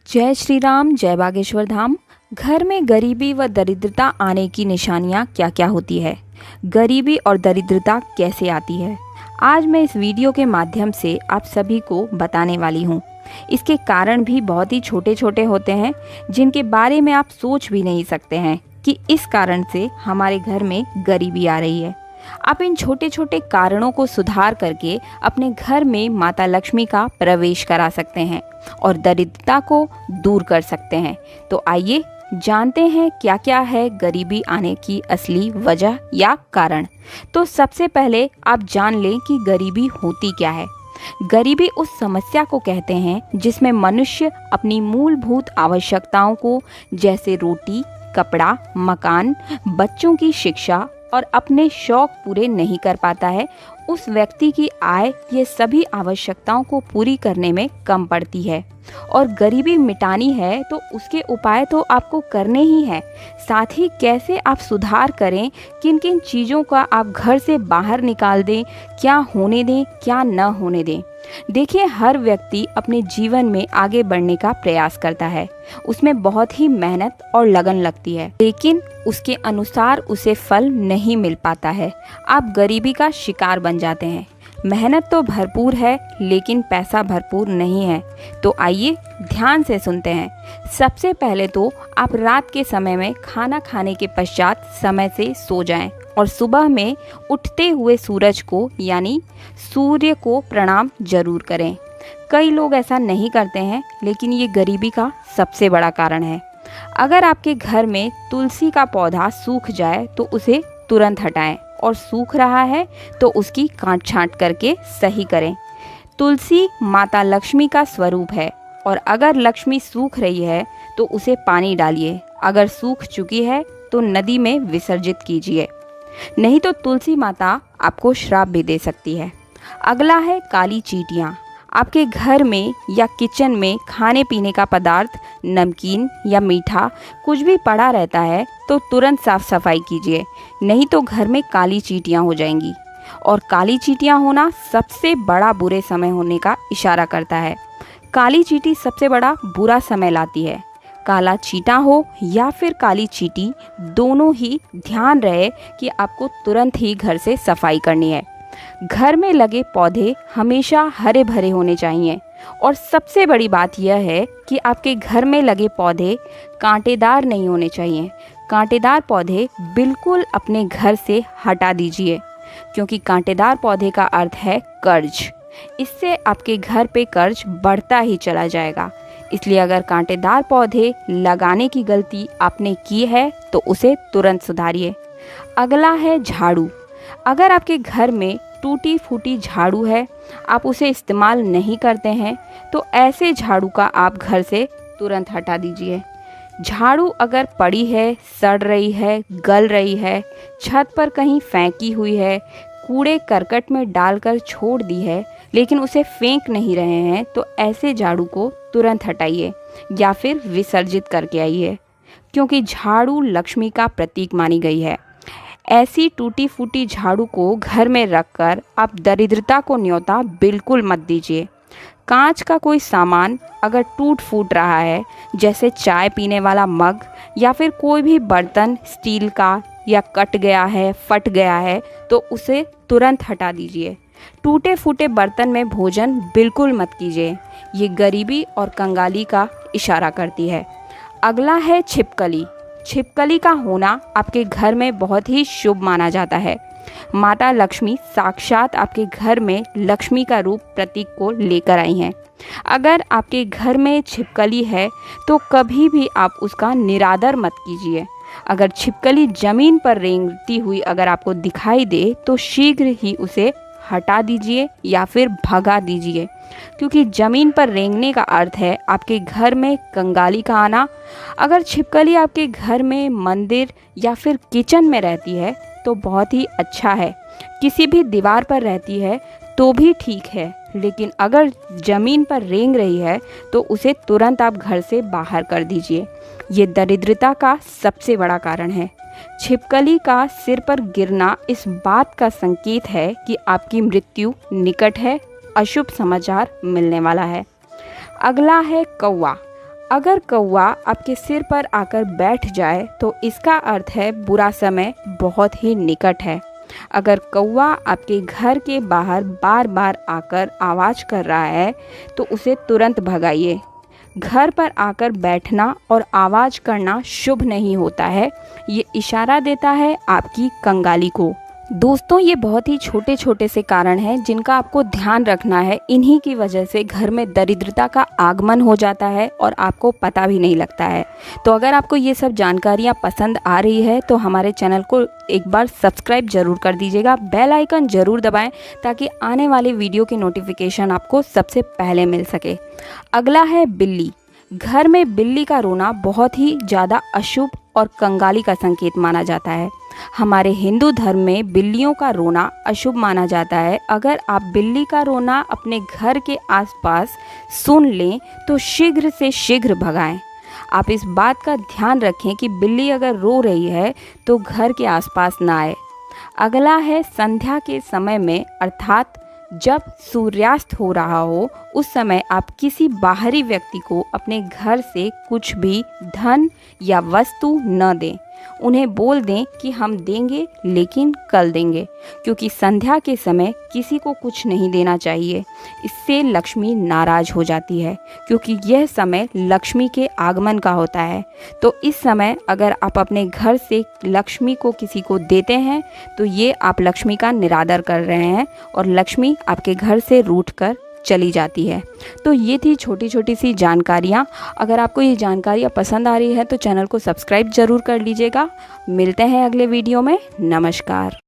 जय श्री राम, जय बागेश्वर धाम। घर में गरीबी व दरिद्रता आने की निशानियाँ क्या क्या होती है, गरीबी और दरिद्रता कैसे आती है, आज मैं इस वीडियो के माध्यम से आप सभी को बताने वाली हूँ। इसके कारण भी बहुत ही छोटे छोटे होते हैं, जिनके बारे में आप सोच भी नहीं सकते हैं कि इस कारण से हमारे घर में गरीबी आ रही है। आप इन छोटे छोटे कारणों को सुधार करके अपने घर में माता लक्ष्मी का प्रवेश करा सकते हैं और दरिद्रता को दूर कर सकते हैं। तो आइए जानते हैं क्या क्या है गरीबी आने की असली वजह या कारण। तो सबसे पहले आप जान लें कि गरीबी होती क्या है। गरीबी उस समस्या को कहते हैं जिसमें मनुष्य अपनी मूलभूत आवश्यकताओं को, जैसे रोटी, कपड़ा, मकान, बच्चों की शिक्षा और अपने शौक पूरे नहीं कर पाता है। उस व्यक्ति की आय ये सभी आवश्यकताओं को पूरी करने में कम पड़ती है और गरीबी मिटानी है तो उसके उपाय तो आपको करने ही हैं। साथ ही कैसे आप सुधार करें, किन किन चीज़ों का आप घर से बाहर निकाल दें, क्या होने दें क्या न होने दें। देखिए, हर व्यक्ति अपने जीवन में आगे बढ़ने का प्रयास करता है, उसमें बहुत ही मेहनत और लगन लगती है, लेकिन उसके अनुसार उसे फल नहीं मिल पाता है। आप गरीबी का शिकार बन जाते हैं। मेहनत तो भरपूर है लेकिन पैसा भरपूर नहीं है। तो आइए ध्यान से सुनते हैं। सबसे पहले तो आप रात के समय में खाना खाने के पश्चात समय से सो जाएं और सुबह में उठते हुए सूरज को यानी सूर्य को प्रणाम जरूर करें। कई लोग ऐसा नहीं करते हैं, लेकिन ये गरीबी का सबसे बड़ा कारण है। अगर आपके घर में तुलसी का पौधा सूख जाए तो उसे तुरंत हटाएं और सूख रहा है तो उसकी काट छांट करके सही करें। तुलसी माता लक्ष्मी का स्वरूप है और अगर लक्ष्मी सूख रही है तो उसे पानी डालिए। अगर सूख चुकी है तो नदी में विसर्जित कीजिए, नहीं तो तुलसी माता आपको श्राप भी दे सकती है। अगला है काली चींटियाँ। आपके घर में या किचन में खाने पीने का पदार्थ, नमकीन या मीठा कुछ भी पड़ा रहता है तो तुरंत साफ सफाई कीजिए, नहीं तो घर में काली चींटियाँ हो जाएंगी। और काली चींटियाँ होना सबसे बड़ा बुरे समय होने का इशारा करता है। काली चींटी सबसे बड़ा बुरा समय लाती है। काला चींटा हो या फिर काली चींटी, दोनों ही ध्यान रहे कि आपको तुरंत ही घर से सफाई करनी है। घर में लगे पौधे हमेशा हरे भरे होने चाहिए और सबसे बड़ी बात यह है कि आपके घर में लगे पौधे कांटेदार नहीं होने चाहिए। कांटेदार पौधे बिल्कुल अपने घर से हटा दीजिए, क्योंकि कांटेदार पौधे का अर्थ है कर्ज। इससे आपके घर पे कर्ज बढ़ता ही चला जाएगा। इसलिए अगर कांटेदार पौधे लगाने की गलती आपने की है तो उसे तुरंत सुधारिए। अगला है झाड़ू। अगर आपके घर में टूटी फूटी झाड़ू है, आप उसे इस्तेमाल नहीं करते हैं, तो ऐसे झाड़ू का आप घर से तुरंत हटा दीजिए। झाड़ू अगर पड़ी है, सड़ रही है, गल रही है, छत पर कहीं फेंकी हुई है, कूड़े करकट में डालकर छोड़ दी है, लेकिन उसे फेंक नहीं रहे हैं, तो ऐसे झाड़ू को तुरंत हटाइए या फिर विसर्जित करके आइए, क्योंकि झाड़ू लक्ष्मी का प्रतीक मानी गई है। ऐसी टूटी फूटी झाड़ू को घर में रखकर आप दरिद्रता को न्योता बिल्कुल मत दीजिए। कांच का कोई सामान अगर टूट फूट रहा है, जैसे चाय पीने वाला मग या फिर कोई भी बर्तन स्टील का या कट गया है, फट गया है, तो उसे तुरंत हटा दीजिए। टूटे फूटे बर्तन में भोजन बिल्कुल मत कीजिए, ये गरीबी और कंगाली का इशारा करती है। अगला है छिपकली। छिपकली का होना आपके घर में बहुत ही शुभ माना जाता है। माता लक्ष्मी साक्षात आपके घर में लक्ष्मी का रूप प्रतीक को लेकर आई हैं। अगर आपके घर में छिपकली है तो कभी भी आप उसका निरादर मत कीजिए। अगर छिपकली जमीन पर रेंगती हुई अगर आपको दिखाई दे तो शीघ्र ही उसे हटा दीजिए या फिर भगा दीजिए, क्योंकि ज़मीन पर रेंगने का अर्थ है आपके घर में कंगाली का आना। अगर छिपकली आपके घर में, मंदिर या फिर किचन में रहती है तो बहुत ही अच्छा है। किसी भी दीवार पर रहती है तो भी ठीक है, लेकिन अगर ज़मीन पर रेंग रही है तो उसे तुरंत आप घर से बाहर कर दीजिए। ये दरिद्रता का सबसे बड़ा कारण है। छिपकली का सिर पर गिरना इस बात का संकेत है कि आपकी मृत्यु निकट है, अशुभ समाचार मिलने वाला है। अगला है कौवा। अगर कौवा आपके सिर पर आकर बैठ जाए तो इसका अर्थ है बुरा समय बहुत ही निकट है। अगर कौवा आपके घर के बाहर बार बार आकर आवाज़ कर रहा है तो उसे तुरंत भगाइए। घर पर आकर बैठना और आवाज़ करना शुभ नहीं होता है, ये इशारा देता है आपकी कंगाली को। दोस्तों, ये बहुत ही छोटे छोटे से कारण हैं जिनका आपको ध्यान रखना है। इन्हीं की वजह से घर में दरिद्रता का आगमन हो जाता है और आपको पता भी नहीं लगता है। तो अगर आपको ये सब जानकारियाँ पसंद आ रही है तो हमारे चैनल को एक बार सब्सक्राइब ज़रूर कर दीजिएगा, बेल आइकन ज़रूर दबाएं ताकि आने वाले वीडियो की नोटिफिकेशन आपको सबसे पहले मिल सके। अगला है बिल्ली। घर में बिल्ली का रोना बहुत ही ज़्यादा अशुभ और कंगाली का संकेत माना जाता है। हमारे हिंदू धर्म में बिल्लियों का रोना अशुभ माना जाता है। अगर आप बिल्ली का रोना अपने घर के आसपास सुन लें तो शीघ्र से शीघ्र भगाएं। आप इस बात का ध्यान रखें कि बिल्ली अगर रो रही है तो घर के आसपास ना आए। अगला है संध्या के समय में, अर्थात जब सूर्यास्त हो रहा हो उस समय आप किसी बाहरी व्यक्ति को अपने घर से कुछ भी धन या वस्तु न दें। उन्हें बोल दें कि हम देंगे लेकिन कल देंगे, क्योंकि संध्या के समय किसी को कुछ नहीं देना चाहिए। इससे लक्ष्मी नाराज हो जाती है, क्योंकि यह समय लक्ष्मी के आगमन का होता है। तो इस समय अगर आप अपने घर से लक्ष्मी को किसी को देते हैं तो ये आप लक्ष्मी का निरादर कर रहे हैं और लक्ष्मी आपके घर से रूठ कर चली जाती है। तो ये थी छोटी छोटी सी जानकारियाँ। अगर आपको ये जानकारियाँ पसंद आ रही है तो चैनल को सब्सक्राइब ज़रूर कर लीजिएगा। मिलते हैं अगले वीडियो में। नमस्कार।